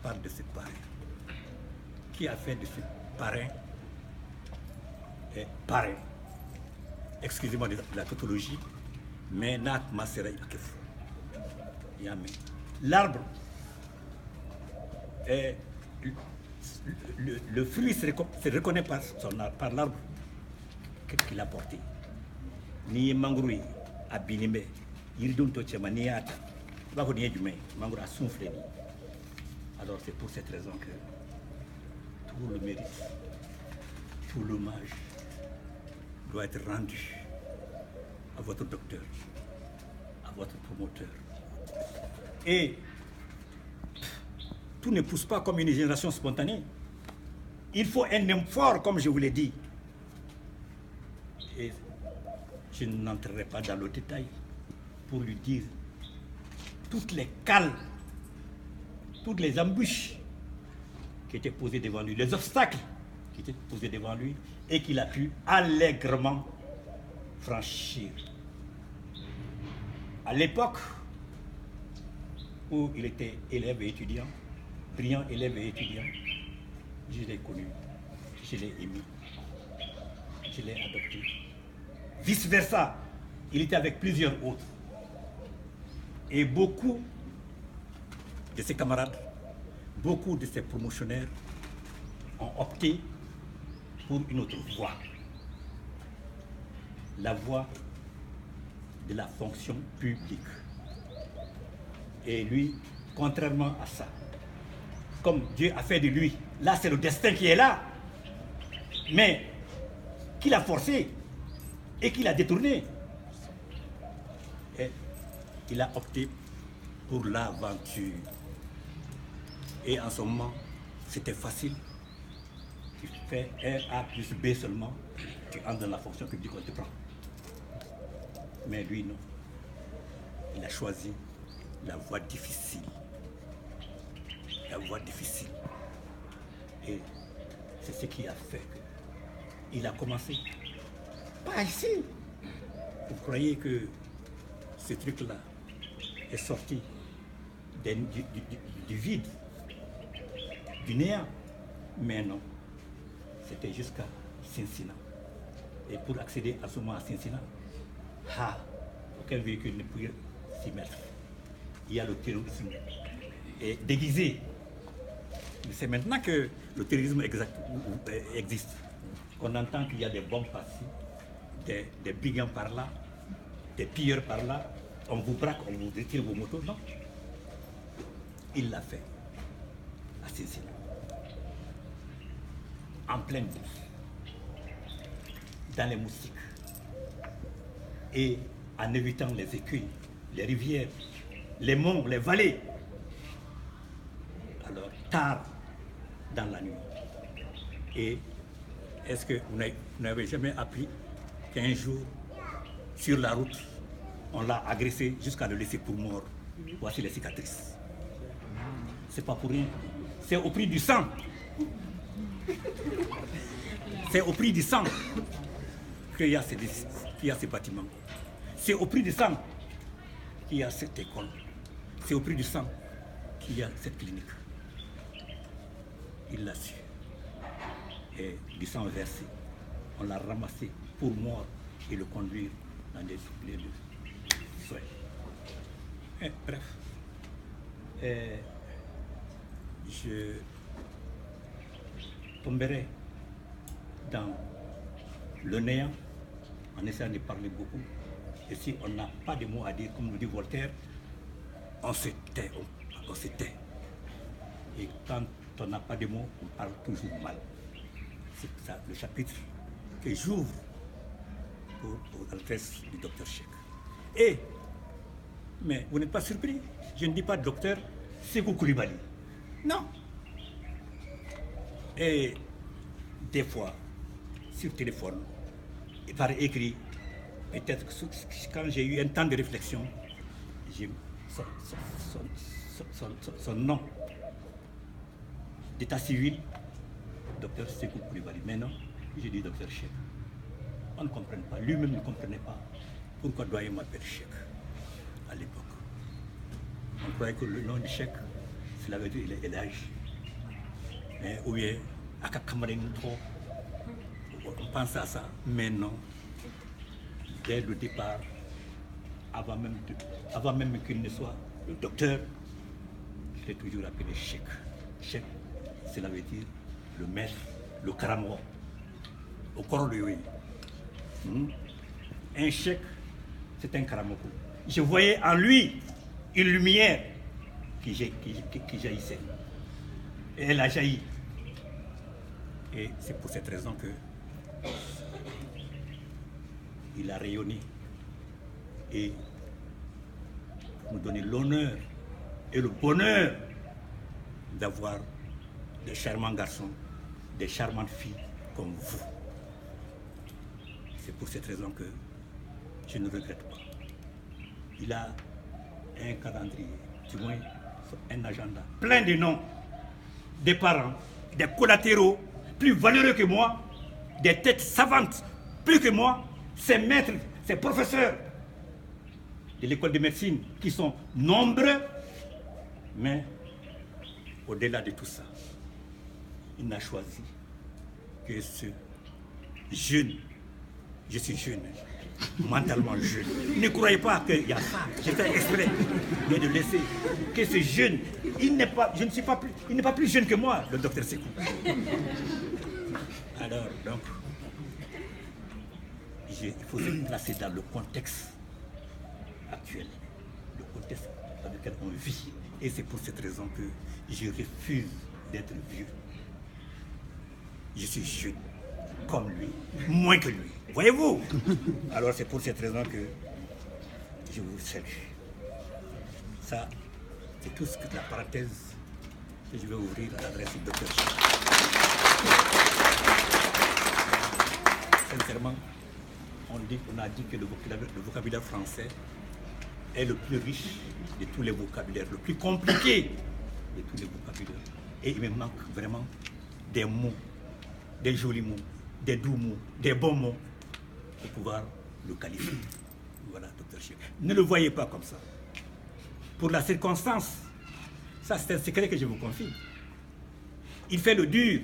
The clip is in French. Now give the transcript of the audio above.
parle de ce parrain, qui a fait de ce parrain parrain, excusez-moi de la tautologie, mais Nat Masera Ikef. L'arbre, le fruit se reconnaît par l'arbre qu'il a porté. Ni mangrui a binime, yiridun tochema ni ata, bako ni jume, mangrou a soufflé. Alors c'est pour cette raison que tout le mérite, tout l'hommage doit être rendu à votre docteur, à votre promoteur. Et tout ne pousse pas comme une génération spontanée. Il faut un effort, comme je vous l'ai dit. Et je n'entrerai pas dans le détail pour lui dire toutes les cales, toutes les embûches qui étaient posées devant lui, les obstacles qui étaient posés devant lui et qu'il a pu allègrement franchir. À l'époque où il était élève et étudiant, brillant élève et étudiant, je l'ai connu, je l'ai aimé, je l'ai adopté. Vice-versa, il était avec plusieurs autres. Et beaucoup de ses camarades, beaucoup de ses promotionnaires ont opté pour une autre voie. La voie de la fonction publique. Et lui, contrairement à ça, comme Dieu a fait de lui, là c'est le destin qui est là, mais qu'il a forcé et qu'il a détourné. Et il a opté pour l'aventure. Et en ce moment, c'était facile. Tu fais A plus B seulement, tu entres dans la fonction publique, on te prend. Mais lui, non. Il a choisi la voie difficile. La voie difficile. Et c'est ce qui a fait qu'il a commencé. Pas ici. Vous croyez que ce truc-là est sorti du vide, du néant? Mais non. C'était jusqu'à Cincinnati. Et pour accéder à ce moment à Cincinnati, aucun véhicule ne pouvait s'y mettre. Il y a le terrorisme déguisé. Mais c'est maintenant que le terrorisme existe. Qu'on entend qu'il y a des bombes par-ci, des brigands par-là, des pilleurs par-là. On vous braque, on vous retire vos motos. Non. Il l'a fait à Cincinnati. En pleine bourse. Dans les moustiques. Et en évitant les écueils, les rivières, les monts, les vallées. Alors, tard dans la nuit. Et est-ce que vous n'avez jamais appris qu'un jour, sur la route, on l'a agressé jusqu'à le laisser pour mort? Voici les cicatrices. C'est pas pour rien. C'est au prix du sang. C'est au prix du sang qu'il y a ces bâtiments. C'est au prix du sang qu'il y a cette école. C'est au prix du sang qu'il y a cette clinique. Il l'a su. Et du sang versé, on l'a ramassé pour mort et le conduire dans des souliers de soins. Bref. Je tomberai dans le néant en essayant de parler beaucoup. Et si on n'a pas de mots à dire, comme nous dit Voltaire, on se tait, on se tait. Et quand on n'a pas de mots, on parle toujours mal. C'est ça le chapitre que j'ouvre pour l'adresse du docteur Cheikh. Mais vous n'êtes pas surpris, je ne dis pas docteur Sékou Coulibaly. Non. Et des fois, sur téléphone, et par écrit, peut-être que quand j'ai eu un temps de réflexion, j'ai son nom d'état civil, docteur Sékou Coulibaly. Maintenant, j'ai dit docteur Cheikh. On ne comprend pas, lui-même ne comprenait pas pourquoi doyen m'appelle Cheikh à l'époque. On croyait que le nom du Cheikh, cela veut dire qu'il est l'âge. Ou bien, à trop, on pense à ça, mais non. Dès le départ, avant même qu'il ne soit le docteur, je l'ai toujours appelé Cheikh. Cheikh, cela veut dire le maître, le karamo, au corps de oui. Un Cheikh, c'est un karamoko. Je voyais en lui une lumière qui jaillissait. Et elle a jailli. Et c'est pour cette raison que il a rayonné et nous donner l'honneur et le bonheur d'avoir de charmants garçons, des charmantes filles comme vous. C'est pour cette raison que je ne regrette pas. Il a un calendrier, du moins un agenda, plein de noms, des parents, des collatéraux plus valeureux que moi, des têtes savantes plus que moi, ses maîtres, ses professeurs de l'école de médecine qui sont nombreux, mais au-delà de tout ça, il n'a choisi que ce jeune, je suis jeune, mentalement jeune. Ne croyez pas qu'il y a ça, j'ai fait exprès de laisser que ce jeune, il n'est pas plus jeune que moi, le docteur Sékou. Alors, donc, il faut se placer dans le contexte actuel, le contexte dans lequel on vit. Et c'est pour cette raison que je refuse d'être vieux. Je suis jeune, comme lui, moins que lui. Voyez-vous? Alors c'est pour cette raison que je vous salue. Ça, c'est tout ce que la parenthèse que je vais ouvrir à l'adresse du docteur. Sincèrement, on a dit que le vocabulaire français est le plus riche de tous les vocabulaires, le plus compliqué de tous les vocabulaires. Et il me manque vraiment des mots, des jolis mots, des doux mots, des bons mots pour pouvoir le qualifier. Voilà, docteur Cheikh. Ne le voyez pas comme ça. Pour la circonstance, ça c'est un secret que je vous confie. Il fait le dur.